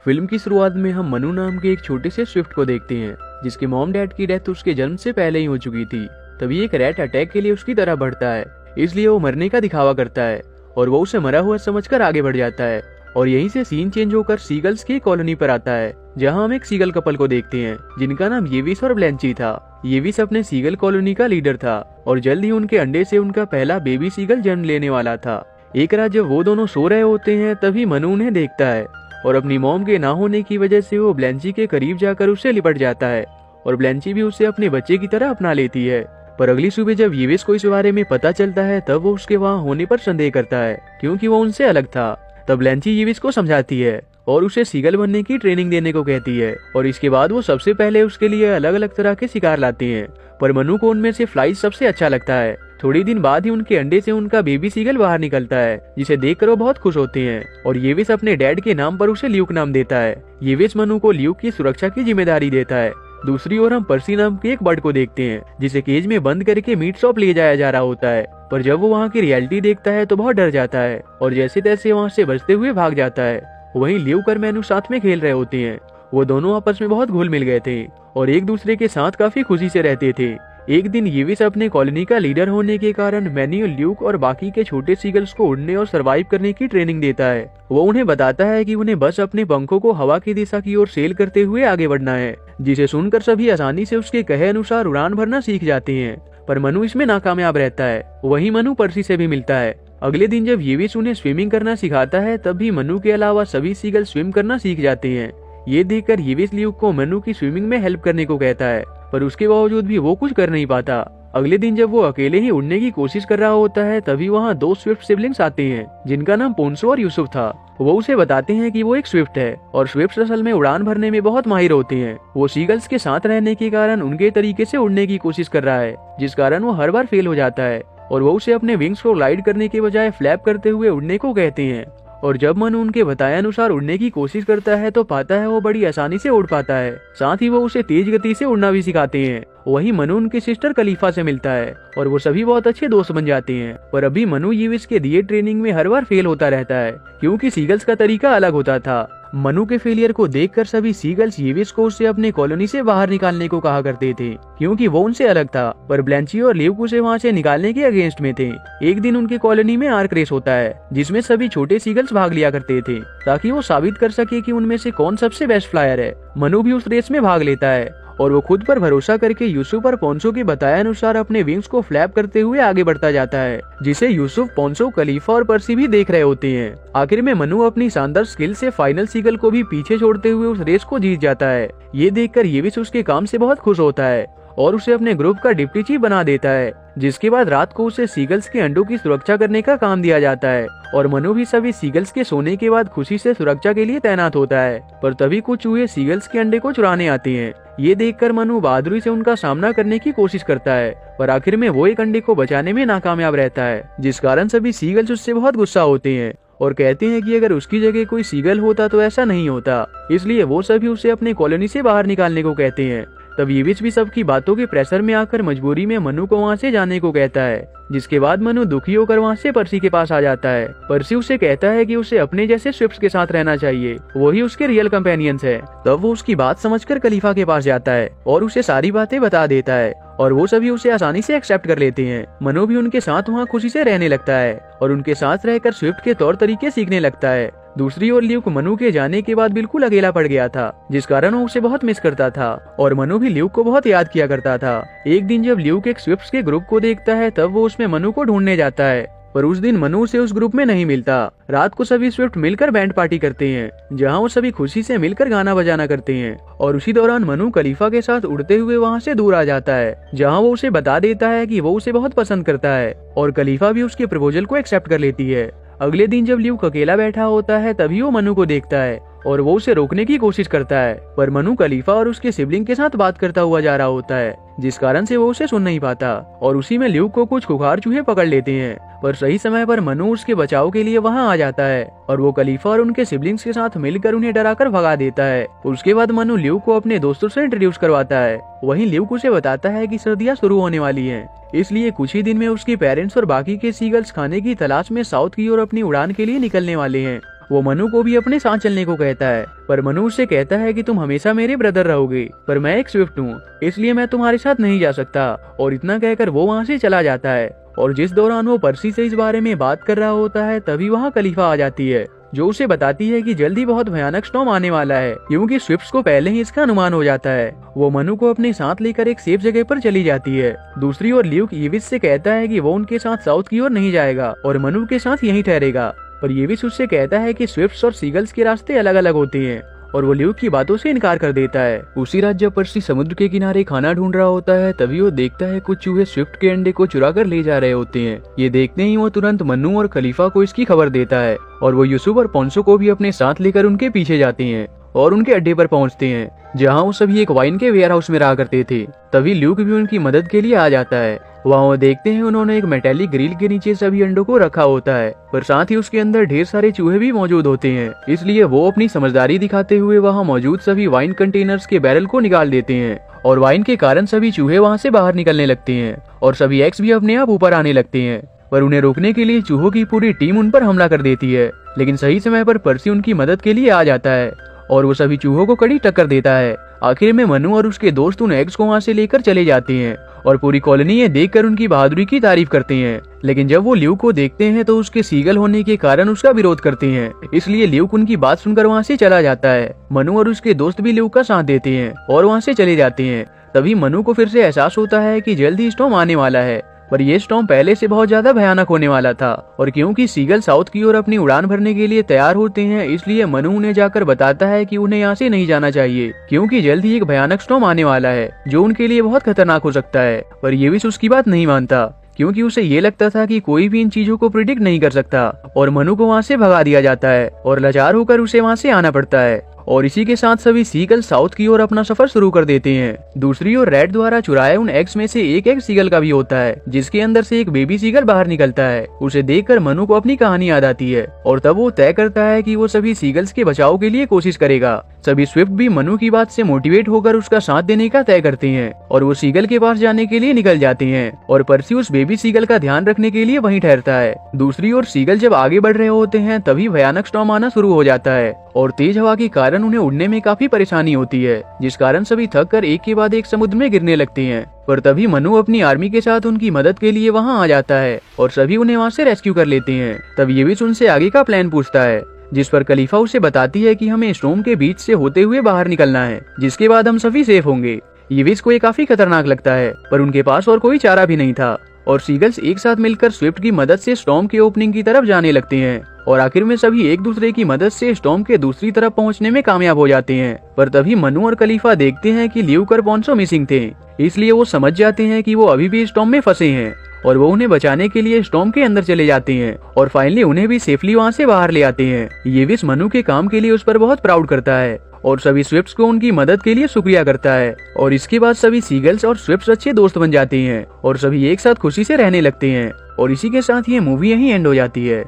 Film की शुरुआत में हम मनु नाम के एक छोटे से स्विफ्ट को देखते हैं जिसके मॉम डैड की डेथ उसके जन्म से पहले ही हो चुकी थी। तभी एक रैट अटैक के लिए उसकी तरह बढ़ता है, इसलिए वो मरने का दिखावा करता है और वो उसे मरा हुआ समझकर आगे बढ़ जाता है। और यहीं से सीन चेंज होकर सीगल्स की कॉलोनी पर आता है, जहां हम एक सीगल कपल को देखते हैं जिनका नाम येविस और ब्लैंची था। येविस अपने सीगल कॉलोनी का लीडर था और जल्द ही उनके अंडे से उनका पहला बेबी सीगल जन्म लेने वाला था। एक रात जब वो दोनों सो रहे होते हैं तभी मनु उन्हें देखता है और अपनी मॉम के ना होने की वजह से वो ब्लैंची के करीब जाकर उससे लिपट जाता है और ब्लैंची भी उसे अपने बच्चे की तरह अपना लेती है। पर अगली सुबह जब येविस को इस बारे में पता चलता है तब वो उसके वहाँ होने पर संदेह करता है क्योंकि वो उनसे अलग था। तब ब्लैंची येविस को समझाती है और उसे सीगल बनने की ट्रेनिंग देने को कहती है और इसके बाद वो सबसे पहले उसके लिए अलग अलग तरह के शिकार लाते हैं। पर मनु को उनमें से फ्लाई सबसे अच्छा लगता है। थोड़ी दिन बाद ही उनके अंडे से उनका बेबी सीगल बाहर निकलता है जिसे देखकर वो बहुत खुश होते हैं और येविस अपने डैड के नाम पर उसे ल्यूक नाम देता है। येविस मनु को ल्यूक की सुरक्षा की जिम्मेदारी देता है। दूसरी ओर हम पर्सी नाम के एक बर्ड को देखते हैं जिसे केज में बंद करके मीट शॉप ले जाया जा रहा होता है। पर जब वो वहाँ की रियलिटी देखता है तो बहुत डर जाता है और जैसे तैसे वहाँ से बचते हुए भाग जाता है। वहीं ल्यूक और मैनू साथ में खेल रहे होते हैं। वो दोनों आपस में बहुत घुल मिल गए थे और एक दूसरे के साथ काफी खुशी से रहते थे। एक दिन येविस अपने कॉलोनी का लीडर होने के कारण मैन्यू, ल्यूक और बाकी के छोटे सीगल्स को उड़ने और सरवाइव करने की ट्रेनिंग देता है। वो उन्हें बताता है कि उन्हें बस अपने पंखों को हवा की दिशा की ओर सेल करते हुए आगे बढ़ना है, जिसे सुनकर सभी आसानी से उसके कहे अनुसार उड़ान भरना सीख जाते हैं। पर मनु इसमें नाकामयाब रहता है। वहीं मनु पर्सी से भी मिलता है। अगले दिन जब येविस उन्हें स्विमिंग करना सिखाता है तब भी मनु के अलावा सभी सीगल स्विम करना सीख जाते हैं। ये देखकर येविस ल्यूक को मनु की स्विमिंग में हेल्प करने को कहता है, पर उसके बावजूद भी वो कुछ कर नहीं पाता। अगले दिन जब वो अकेले ही उड़ने की कोशिश कर रहा होता है तभी वहाँ दो स्विफ्ट सिबलिंग्स आते हैं जिनका नाम पोन्सो और यूसुफ था। वो उसे बताते हैं कि वो एक स्विफ्ट है और स्विफ्ट असल में उड़ान भरने में बहुत माहिर होते हैं। वो सीगल्स के साथ रहने के कारण उनके तरीके से उड़ने की कोशिश कर रहा है, जिस कारण वो हर बार फेल हो जाता है और वो उसे अपने विंग्स को ग्लाइड करने के बजाय फ्लैप करते हुए उड़ने को कहते हैं। और जब मनु उनके बताए अनुसार उड़ने की कोशिश करता है तो पाता है वो बड़ी आसानी से उड़ पाता है। साथ ही वो उसे तेज गति से उड़ना भी सिखाते हैं। वही मनु उनकी सिस्टर खलीफा से मिलता है और वो सभी बहुत अच्छे दोस्त बन जाते हैं। पर अभी मनु येविस के दिए ट्रेनिंग में हर बार फेल होता रहता है क्योंकि सीगल्स का तरीका अलग होता था। मनु के फेलियर को देखकर सभी सीगल्स येविस को उससे अपने कॉलोनी से बाहर निकालने को कहा करते थे क्योंकि वो उनसे अलग था। पर ब्लैंची और ल्यूक उसे वहाँ से निकालने के अगेंस्ट में थे। एक दिन उनके कॉलोनी में आर्क रेस होता है जिसमें सभी छोटे सीगल्स भाग लिया करते थे ताकि वो साबित कर सके कि उनमें से कौन सबसे बेस्ट फ्लायर है। मनु भी उस रेस में भाग लेता है और वो खुद पर भरोसा करके यूसुफ और पोन्सो के बताए अनुसार अपने विंग्स को फ्लैप करते हुए आगे बढ़ता जाता है, जिसे यूसुफ, पोन्सो, खलीफा और पर्सी भी देख रहे होते हैं। आखिर में मनु अपनी शानदार स्किल से फाइनल सीगल को भी पीछे छोड़ते हुए उस रेस को जीत जाता है। ये देखकर येविस उसके काम से बहुत खुश होता है और उसे अपने ग्रुप का डिप्टी चीफ बना देता है, जिसके बाद रात को उसे सीगल्स के अंडों की सुरक्षा करने का काम दिया जाता है। और मनु भी सभी सीगल्स के सोने के बाद खुशी से सुरक्षा के लिए तैनात होता है। पर तभी कुछ चूहे सीगल्स के अंडे को चुराने आते हैं। ये देखकर मनु बहादुरी से उनका सामना करने की कोशिश करता है, पर आखिर में वो एक अंडे को बचाने में नाकामयाब रहता है, जिस कारण सभी सीगल्स उससे बहुत गुस्सा होते हैं और कहते हैं कि अगर उसकी जगह कोई सीगल होता तो ऐसा नहीं होता। इसलिए वो सभी उसे अपने कॉलोनी से बाहर निकालने को कहते हैं। तब येविस भी सबकी बातों के प्रेशर में आकर मजबूरी में मनु को वहाँ से जाने को कहता है, जिसके बाद मनु दुखी होकर वहाँ से पर्सी के पास आ जाता है। पर्सी उसे कहता है कि उसे अपने जैसे स्विफ्ट्स के साथ रहना चाहिए, वही उसके रियल कंपेनियंस है। तब वो उसकी बात समझकर खलीफा के पास जाता है और उसे सारी बातें बता देता है और वो सभी उसे आसानी से एक्सेप्ट कर लेते हैं। मनु भी उनके साथ वहाँ खुशी से रहने लगता है और उनके साथ रहकर स्विफ्ट के तौर तरीके सीखने लगता है। दूसरी ओर ल्यूक मनु के जाने के बाद बिल्कुल अकेला पड़ गया था, जिस कारण वो उसे बहुत मिस करता था और मनु भी ल्यूक को बहुत याद किया करता था। एक दिन जब ल्यूक एक स्विफ्ट्स के ग्रुप को देखता है तब वो उसमें मनु को ढूंढने जाता है, पर उस दिन मनु उसे उस ग्रुप में नहीं मिलता। रात को सभी स्विफ्ट मिलकर बैंड पार्टी करते हैं, जहां वो सभी खुशी से मिलकर गाना बजाना करते हैं और उसी दौरान मनु खलीफा के साथ उड़ते हुए वहां से दूर आ जाता है, जहां वो उसे बता देता है कि वो उसे बहुत पसंद करता है और खलीफा भी उसके प्रपोजल को एक्सेप्ट कर लेती है। अगले दिन जब ल्यूक अकेला बैठा होता है तभी वो मनु को देखता है और वो उसे रोकने की कोशिश करता है, पर मनु खलीफा और उसके सिबलिंग के साथ बात करता हुआ जा रहा होता है, जिस कारण से वो उसे सुन नहीं पाता और उसी में ल्यूक को कुछ खुखार चूहे पकड़ लेते हैं। पर सही समय पर मनु उसके बचाव के लिए वहां आ जाता है और वो खलीफा और उनके सिबलिंग्स के साथ मिलकर उन्हें डराकर भगा देता है। उसके बाद मनु ल्यूक को अपने दोस्तों से इंट्रोड्यूस करवाता है। वहीं ल्यूक उसे बताता है कि सर्दियां शुरू होने वाली हैं, इसलिए कुछ ही दिन में उसके पेरेंट्स और बाकी के सीगल्स खाने की तलाश में साउथ की ओर अपनी उड़ान के लिए निकलने वाले हैं। वो मनु को भी अपने साथ चलने को कहता है, पर मनु उससे कहता है कि तुम हमेशा मेरे ब्रदर रहोगे, पर मैं एक स्विफ्ट हूँ, इसलिए मैं तुम्हारे साथ नहीं जा सकता। और इतना कहकर वो वहाँ से चला जाता है। और जिस दौरान वो पर्सी से इस बारे में बात कर रहा होता है, तभी वहाँ खलीफा आ जाती है, जो उसे बताती है कि जल्दी बहुत भयानक स्टॉर्म आने वाला है, क्योंकि स्विफ्ट्स को पहले ही इसका अनुमान हो जाता है। वो मनु को अपने साथ लेकर एक सेफ जगह पर चली जाती है। दूसरी ओर ल्यूक येविस से कहता है कि वो उनके साथ साउथ की ओर नहीं जाएगा और मनु के साथ यहीं ठहरेगा, पर येविस उससे कहता है कि स्विफ्ट्स और सीगल्स के रास्ते अलग अलग होते हैं, और वो ल्यूक की बातों से इनकार कर देता है। उसी रात जब पर्सी समुद्र के किनारे खाना ढूंढ रहा होता है, तभी वो देखता है कुछ चूहे स्विफ्ट के अंडे को चुरा कर ले जा रहे होते हैं। ये देखते ही वो तुरंत मन्नू और खलीफा को इसकी खबर देता है, और वो यूसुफ और पोंसो को भी अपने साथ लेकर उनके पीछे जाते हैं और उनके अड्डे पर पहुंचते हैं, जहां वो सभी एक वाइन के वेयर हाउस में रहा करते थे। तभी ल्यूक भी उनकी मदद के लिए आ जाता है। वहाँ वो देखते हैं उन्होंने एक मेटालिक ग्रिल के नीचे सभी अंडों को रखा होता है, पर साथ ही उसके अंदर ढेर सारे चूहे भी मौजूद होते हैं। इसलिए वो अपनी समझदारी दिखाते हुए वहाँ मौजूद सभी वाइन कंटेनर्स के बैरल को निकाल देते हैं, और वाइन के कारण सभी चूहे वहाँ से बाहर निकलने लगते हैं और सभी एग्स भी अपने आप ऊपर आने लगते हैं। पर उन्हें रोकने के लिए चूहों की पूरी टीम उन पर हमला कर देती है, लेकिन सही समय पर पर्सी उनकी मदद के लिए आ जाता है और वो सभी चूहों को कड़ी टक्कर देता है। आखिर में मनु और उसके दोस्त उन एग्स को वहाँ से लेकर चले जाते हैं और पूरी कॉलोनी ये देखकर उनकी बहादुरी की तारीफ करते हैं। लेकिन जब वो ल्यूक को देखते हैं तो उसके सीगल होने के कारण उसका विरोध करते हैं, इसलिए ल्यूक उनकी बात सुनकर वहाँ से चला जाता है। मनु और उसके दोस्त भी ल्यूक का साथ देते हैं और वहाँ से चले जाते हैं। तभी मनु को फिर से एहसास होता है कि जल्दी स्टॉर्म आने वाला है, पर यह स्टॉर्म पहले से बहुत ज्यादा भयानक होने वाला था। और क्योंकि सीगल साउथ की ओर अपनी उड़ान भरने के लिए तैयार होते हैं, इसलिए मनु उन्हें जाकर बताता है कि उन्हें यहाँ से नहीं जाना चाहिए, क्योंकि जल्द ही एक भयानक स्टॉर्म आने वाला है जो उनके लिए बहुत खतरनाक हो सकता है। पर येविस उसकी बात नहीं मानता, क्योंकि उसे ये लगता था कि कोई भी इन चीजों को प्रिडिक्ट नहीं कर सकता, और मनु को वहाँ से भगा दिया जाता है और लाचार होकर उसे वहाँ से आना पड़ता है। और इसी के साथ सभी सीगल साउथ की ओर अपना सफर शुरू कर देते हैं। दूसरी ओर रेड द्वारा चुराए उन एग्स में से एक एग सीगल का भी होता है, जिसके अंदर से एक बेबी सीगल बाहर निकलता है। उसे देखकर मनु को अपनी कहानी याद आती है और तब वो तय करता है कि वो सभी सीगल्स के बचाव के लिए कोशिश करेगा। सभी स्विफ्ट भी मनु की बात से मोटिवेट होकर उसका साथ देने का तय करते हैं और वो सीगल के पास जाने के लिए निकल जाते हैं, और पर्सी उस बेबी सीगल का ध्यान रखने के लिए वहीं ठहरता है। दूसरी ओर सीगल जब आगे बढ़ रहे होते हैं, तभी भयानक स्टॉर्म आना शुरू हो जाता है और तेज हवा के कारण उन्हें उड़ने में काफी परेशानी होती है, जिस कारण सभी थक कर एक के बाद एक समुद्र में गिरने लगते हैं। पर तभी मनु अपनी आर्मी के साथ उनकी मदद के लिए वहां आ जाता है और सभी उन्हें वहां से रेस्क्यू कर लेते हैं। तब येविस उनसे आगे का प्लान पूछता है, जिस पर खलीफा उसे बताती है कि हमें स्टॉर्म के बीच से होते हुए बाहर निकलना है, जिसके बाद हम सभी सेफ होंगे। येविस को ये काफी खतरनाक लगता है, पर उनके पास और कोई चारा भी नहीं था, और सीगल्स एक साथ मिलकर स्विफ्ट की मदद से स्टॉर्म के ओपनिंग की तरफ जाने लगते हैं, और आखिर में सभी एक दूसरे की मदद से स्टॉर्म के दूसरी तरफ पहुंचने में कामयाब हो जाते हैं। पर तभी मनु और खलीफा देखते हैं कि ल्यूक और पोंसो मिसिंग थे, इसलिए वो समझ जाते हैं कि वो अभी भी स्टॉर्म में फंसे हैं, और वो उन्हें बचाने के लिए स्टॉर्म के अंदर चले जाते हैं और फाइनली उन्हें भी सेफली वहाँ से बाहर ले आते हैं। येविस मनु के काम के लिए उस पर बहुत प्राउड करता है और सभी स्विफ्ट्स को उनकी मदद के लिए शुक्रिया करता है, और इसके बाद सभी सीगल्स और स्विफ्ट्स अच्छे दोस्त बन जाते हैं और सभी एक साथ खुशी से रहने लगते हैं। और इसी के साथ ये मूवी यहीं एंड हो जाती है।